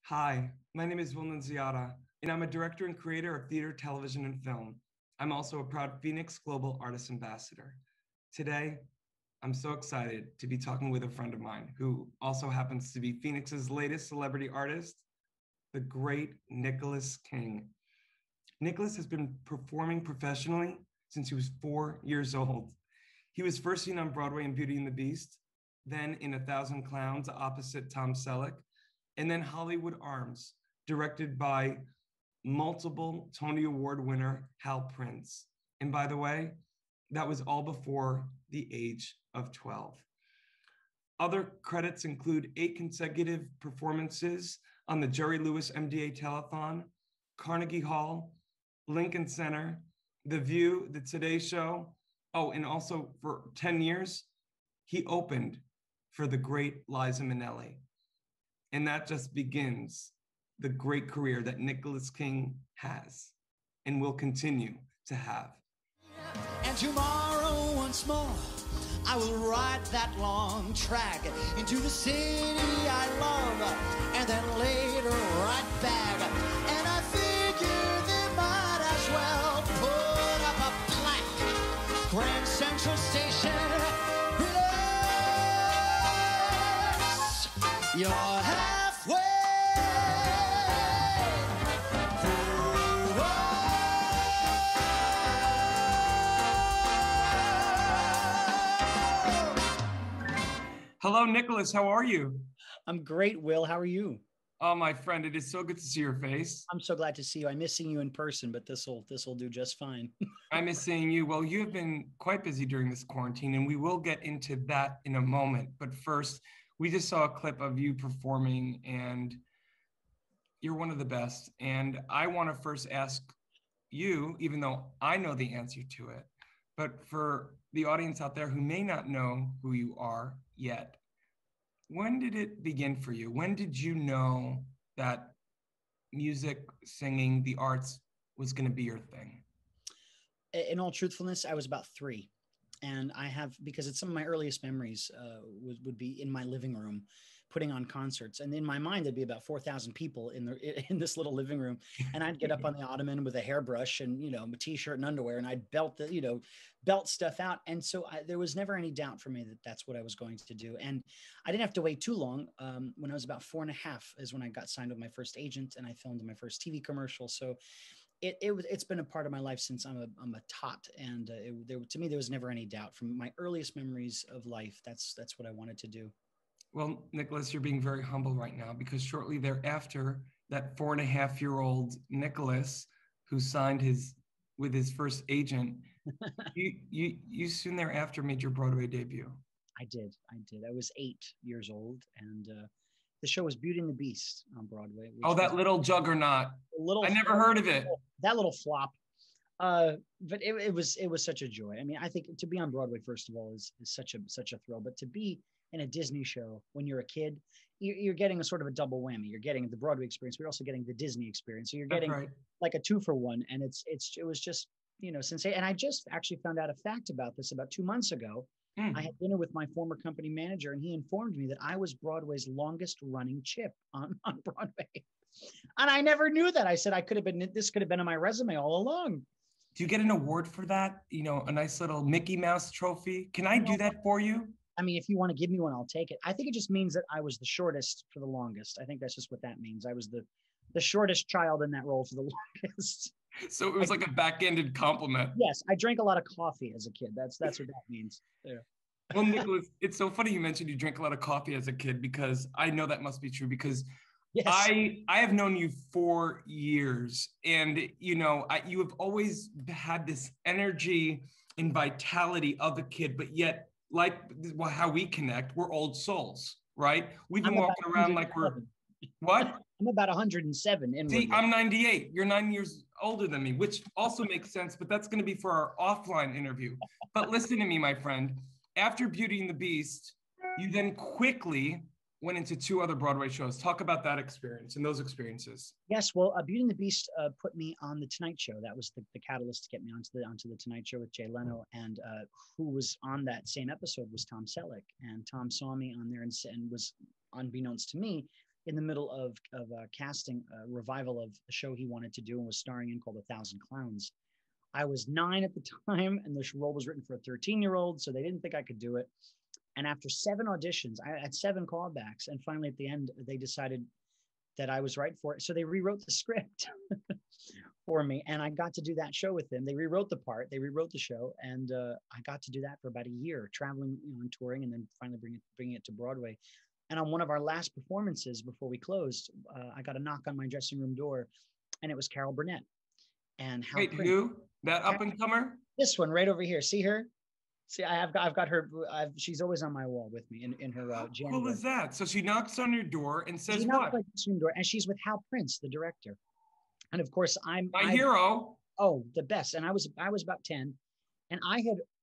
Hi, my name is Nunziata, and I'm a director and creator of theater, television, and film. I'm also a proud FENIX Global Artist Ambassador. Today, I'm so excited to be talking with a friend of mine who also happens to be FENIX's latest celebrity artist, the great NICOLAS King. NICOLAS has been performing professionally since he was 4 years old. He was first seen on Broadway in Beauty and the Beast, then in 1,000 Clowns opposite Tom Selleck, and then Hollywood Arms, directed by multiple Tony Award winner Hal Prince. And by the way, that was all before the age of 12. Other credits include 8 consecutive performances on the Jerry Lewis MDA Telethon, Carnegie Hall, Lincoln Center, The View, The Today Show. Oh, and also for 10 years, he opened for the great Liza Minnelli. And that just begins the great career that NICOLAS King has and will continue to have. And tomorrow once more, I will ride that long track into the city I love, and then later right back. And I figure they might as well put up a plaque. Grand Central Station, relax, you're halfway through. Hello, Nicholas. How are you? I'm great, Will. How are you? Oh, my friend, it is so good to see your face. I'm so glad to see you. I'm missing you in person, but this'll do just fine. I miss seeing you. Well, you have been quite busy during this quarantine, and we will get into that in a moment. But first, we just saw a clip of you performing, and you're one of the best. And I want to first ask you, even though I know the answer to it, but for the audience out there who may not know who you are yet, when did it begin for you? When did you know that music, singing, the arts was going to be your thing? In all truthfulness, I was about 3. And I have, because it's some of my earliest memories would be in my living room, putting on concerts. And in my mind, there'd be about 4,000 people in this little living room. And I'd get up on the ottoman with a hairbrush and, a t-shirt and underwear, and I'd belt stuff out. And so there was never any doubt for me that that's what I was going to do. And I didn't have to wait too long. When I was about 4.5 is when I got signed with my first agent, and I filmed my first TV commercial. So it's been a part of my life since I'm a tot, and to me there was never any doubt from my earliest memories of life. That's what I wanted to do. Well, Nicholas, you're being very humble right now, because shortly thereafter, that 4.5-year-old Nicholas, who signed with his first agent, you soon thereafter made your Broadway debut. I did. I was 8 years old, and the show was Beauty and the Beast on Broadway. Oh, that little juggernaut. I never heard of it. That little flop. But it was such a joy. I mean, I think to be on Broadway, first of all, is such a thrill. But to be in a Disney show when you're a kid, you're getting a sort of a double whammy. You're getting the Broadway experience, but you're also getting the Disney experience. So you're getting like a 2-for-1, and it was just sensational. And I just actually found out a fact about this about 2 months ago. I had dinner with my former company manager, and he informed me that I was Broadway's longest running chip on Broadway. And I never knew that. I said, this could have been on my resume all along. Do you get an award for that? A nice little Mickey Mouse trophy? Can I do that for you? I mean, if you want to give me one, I'll take it. I think it just means that I was the shortest for the longest. I think that's just what that means. I was the shortest child in that role for the longest. So it was like a back-ended compliment. Yes, I drank a lot of coffee as a kid. That's what that means. Yeah. Well, Nicholas, it's so funny you mentioned you drank a lot of coffee as a kid, because I know that must be true, because yes. I have known you for years, and you have always had this energy and vitality of a kid, but yet, like how we connect, we're old souls, right? We've been walking around like we're what? I'm about 107 inwardly. See, I'm 98. You're 9 years older than me, which also makes sense, but that's going to be for our offline interview. But listen to me, my friend. After Beauty and the Beast, you then quickly went into 2 other Broadway shows. Talk about that experience and those experiences. Yes, well, Beauty and the Beast put me on The Tonight Show. That was the catalyst to get me onto the Tonight Show with Jay Leno. And who was on that same episode was Tom Selleck. And Tom saw me on there and was, unbeknownst to me, in the middle of casting a revival of a show he wanted to do and was starring in called 1,000 Clowns. I was 9 at the time, and the role was written for a 13-year-old, so they didn't think I could do it. And after 7 auditions, I had 7 callbacks, and finally at the end, they decided that I was right for it. So they rewrote the script for me, and I got to do that show with them. They rewrote the part, they rewrote the show, and I got to do that for about a year, traveling, and touring, and then finally bringing it to Broadway. And on one of our last performances before we closed, I got a knock on my dressing room door, and it was Carol Burnett. And Hal Prince. Who? That up and comer? This one right over here. See her? See, I've got her. She's always on my wall with me in her. How cool is that? So she knocks on your door and says she what? On my door, and she's with Hal Prince, the director. And of course, I'm my hero. Oh, the best. And I was about 10, and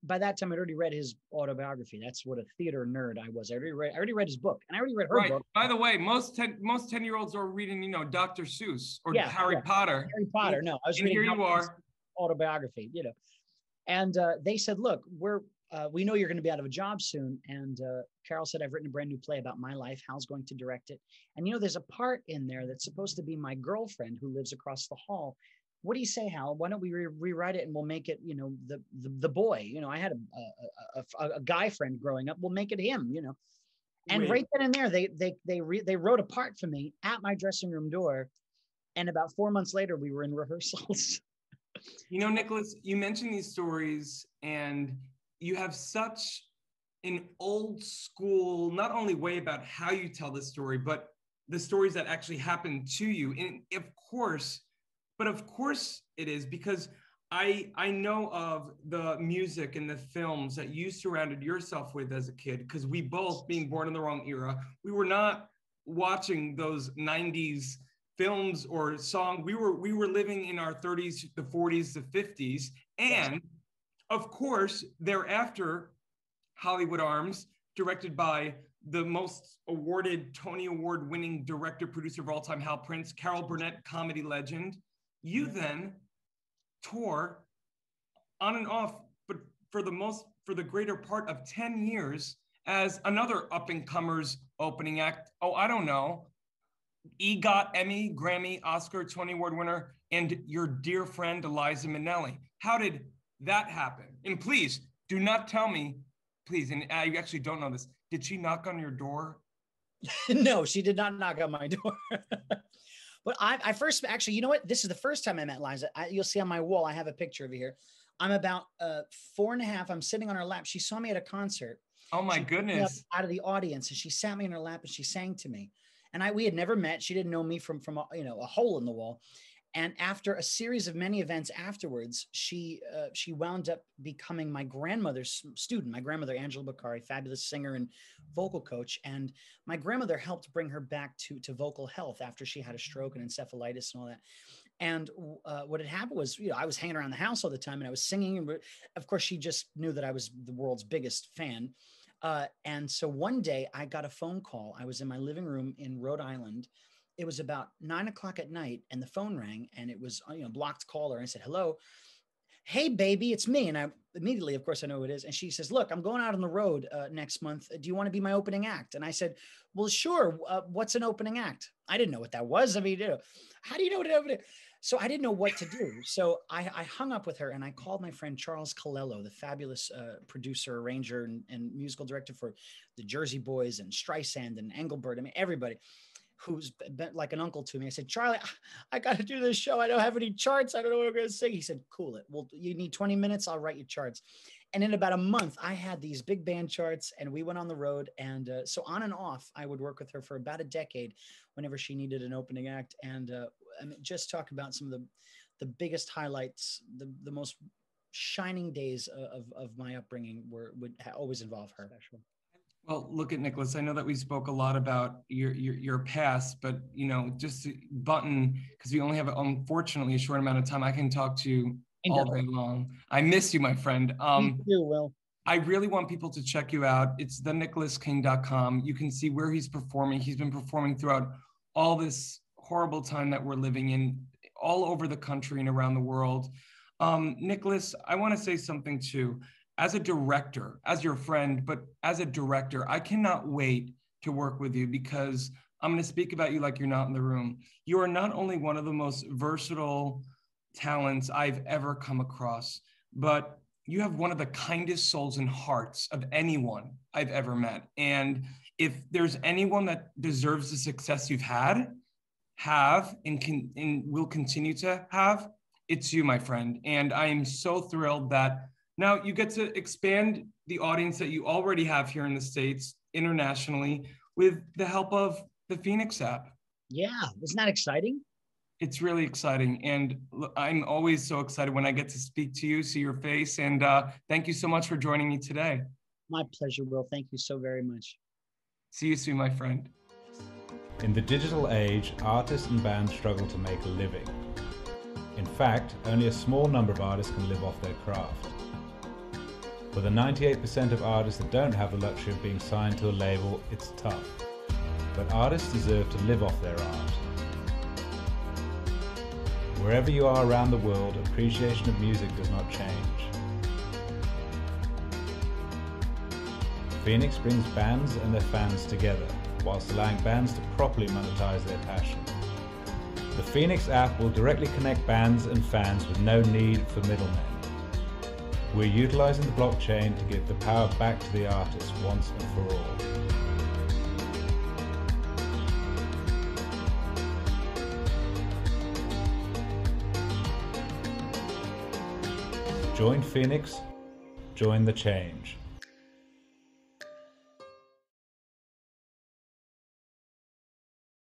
by that time I'd already read his autobiography. That's what a theater nerd I was. I already read his book, and I already read her book. By the way, most 10-year-olds are reading, Dr. Seuss or Harry Potter. Harry Potter. No, I was reading Hal Prince's autobiography. And they said, look, we know you're going to be out of a job soon. And Carol said, I've written a brand new play about my life. Hal's going to direct it. And, there's a part in there that's supposed to be my girlfriend who lives across the hall. What do you say, Hal? Why don't we rewrite it and we'll make it, the boy. I had a guy friend growing up. We'll make it him, And right then and there, they wrote a part for me at my dressing room door. And about 4 months later, we were in rehearsals. Nicholas, you mentioned these stories, and you have such an old school, not only way about how you tell the story, but the stories that actually happened to you. And of course it is, because I know of the music and the films that you surrounded yourself with as a kid, because we both, being born in the wrong era, we were not watching those 90s films or song. We were living in our 30s, the 40s, the 50s. And of course, thereafter, Hollywood Arms, directed by the most awarded Tony Award winning director, producer of all time, Hal Prince, Carol Burnett, comedy legend. You then tour on and off, but for the greater part of 10 years as another up-and-comers opening act. Oh, I don't know. EGOT, Emmy, Grammy, Oscar, Tony Award winner, and your dear friend, Liza Minnelli. How did that happen? And please, do not tell me, please, and I actually don't know this, did she knock on your door? No, she did not knock on my door. But I first, actually, you know what? This is the first time I met Liza. You'll see on my wall, I have a picture over here. I'm about 4.5. I'm sitting on her lap. She saw me at a concert. Oh my goodness. Out of the audience, and she sat me in her lap and she sang to me. And we had never met. She didn't know me from a hole in the wall. And after a series of many events afterwards, she wound up becoming my grandmother's student. My grandmother, Angela Bakari, fabulous singer and vocal coach. And my grandmother helped bring her back to vocal health after she had a stroke and encephalitis and all that. And what had happened was, I was hanging around the house all the time and I was singing. And of course, she just knew that I was the world's biggest fan. And so one day I got a phone call. I was in my living room in Rhode Island. It was about 9 o'clock at night and the phone rang and it was, blocked caller. I said, hello, hey baby, it's me. And I immediately, of course I know who it is. And she says, look, I'm going out on the road next month. Do you want to be my opening act? And I said, well, sure. What's an opening act? I didn't know what that was. I mean, how do you know what an opening? So I didn't know what to do. So I hung up with her and I called my friend Charles Colello, the fabulous producer, arranger, and musical director for the Jersey Boys and Streisand and Engelbert. I mean, everybody who's been like an uncle to me. I said, Charlie, I got to do this show. I don't have any charts. I don't know what I'm going to sing. He said, cool it. Well, you need 20 minutes. I'll write you charts. And in about a month, I had these big band charts and we went on the road. And so on and off, I would work with her for about a decade whenever she needed an opening act. And I mean, just talk about some of the biggest highlights, the most shining days of my upbringing would always involve her. Well, look at Nicholas. I know that we spoke a lot about your past, but just to button, because we only have unfortunately a short amount of time. I can talk to you all day long. I miss you, my friend. Me too, Will. I really want people to check you out. It's thenicolasking.com. You can see where he's performing. He's been performing throughout all this horrible time that we're living in, all over the country and around the world. Nicholas, I want to say something too. As a director, as your friend, but as a director, I cannot wait to work with you because I'm going to speak about you like you're not in the room. You are not only one of the most versatile talents I've ever come across, but you have one of the kindest souls and hearts of anyone I've ever met. And if there's anyone that deserves the success you've have, and will continue to have, it's you, my friend. And I am so thrilled that now you get to expand the audience that you already have here in the States internationally with the help of the FENIX app. Yeah, isn't that exciting? It's really exciting. And I'm always so excited when I get to speak to you, see your face. And thank you so much for joining me today. My pleasure, Will. Thank you so very much. See you soon, my friend. In the digital age, artists and bands struggle to make a living. In fact, only a small number of artists can live off their craft. For the 98% of artists that don't have the luxury of being signed to a label, it's tough. But artists deserve to live off their art. Wherever you are around the world, appreciation of music does not change. FENIX brings bands and their fans together, whilst allowing bands to properly monetize their passion. The FENIX app will directly connect bands and fans with no need for middlemen. We're utilizing the blockchain to give the power back to the artist once and for all. Join FENIX, join the change.